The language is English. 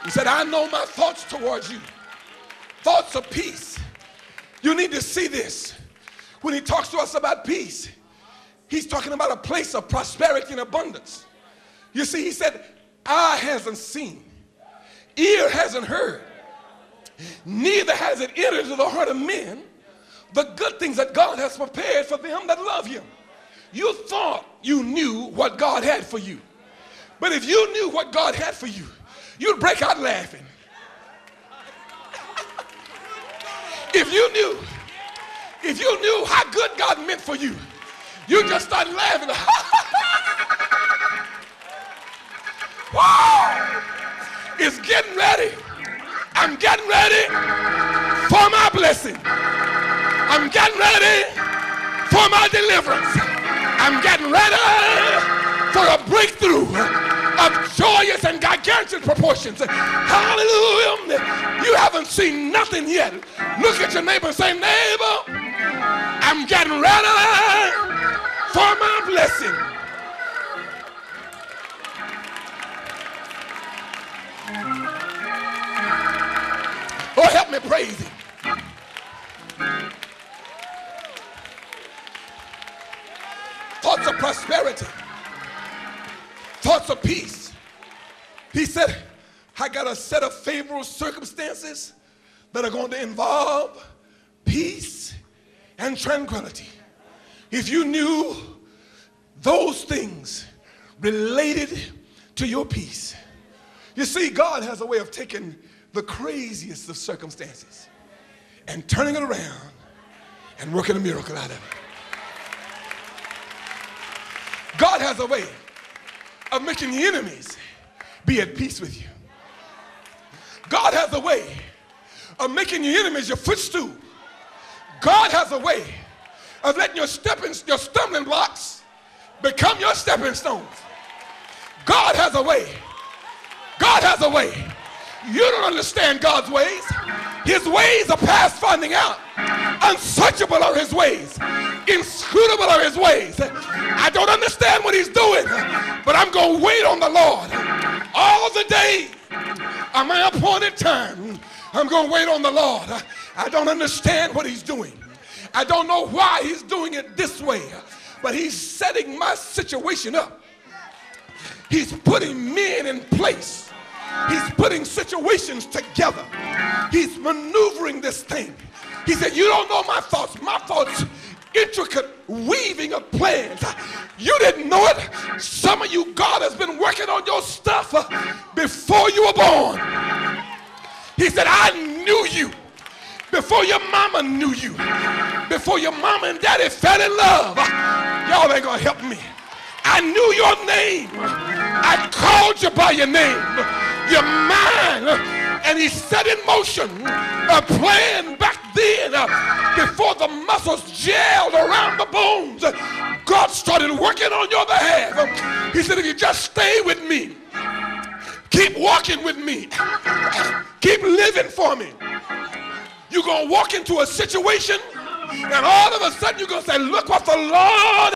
He said, I know my thoughts towards you. Thoughts of peace. You need to see this. When he talks to us about peace, he's talking about a place of prosperity and abundance. You see, he said, eye hasn't seen, ear hasn't heard, neither has it entered into the heart of men the good things that God has prepared for them that love him. You thought you knew what God had for you. But if you knew what God had for you, you'd break out laughing. If you knew how good God meant for you, you just start laughing. Wow! It's getting ready. I'm getting ready for my blessing. I'm getting ready for my deliverance. I'm getting ready for a breakthrough of joyous and gigantic proportions. Hallelujah. You haven't seen nothing yet. Look at your neighbor and say, neighbor, I'm getting ready for my blessing. Oh, help me praise him. Thoughts of prosperity. Thoughts of peace. He said, I got a set of favorable circumstances that are going to involve peace and tranquility. If you knew those things related to your peace. You see, God has a way of taking the craziest of circumstances and turning it around and working a miracle out of it. God has a way of making the enemies be at peace with you. God has a way of making your enemies your footstool. God has a way of letting your stumbling blocks become your stepping stones. God has a way. God has a way. You don't understand God's ways. His ways are past finding out. Unsearchable are his ways. Inscrutable are his ways. I don't understand what he's doing, but I'm going to wait on the Lord. All the day of my appointed time, I'm going to wait on the Lord. I don't understand what he's doing. I don't know why he's doing it this way, but he's setting my situation up. He's putting men in place. He's putting situations together. He's maneuvering this thing. He said, you don't know my thoughts. My thoughts, intricate weaving of plans. You didn't know it. Some of you, God has been working on your stuff before you were born. He said, I knew you before your mama knew you. Before your mama and daddy fell in love. Y'all ain't gonna help me. I knew your name. I called you by your name. You're mine. And he set in motion a plan back then before the muscles gelled around the bones. God started working on your behalf. He said, if you just stay with me, keep walking with me, keep living for me, you're going to walk into a situation and all of a sudden you're going to say, look what the Lord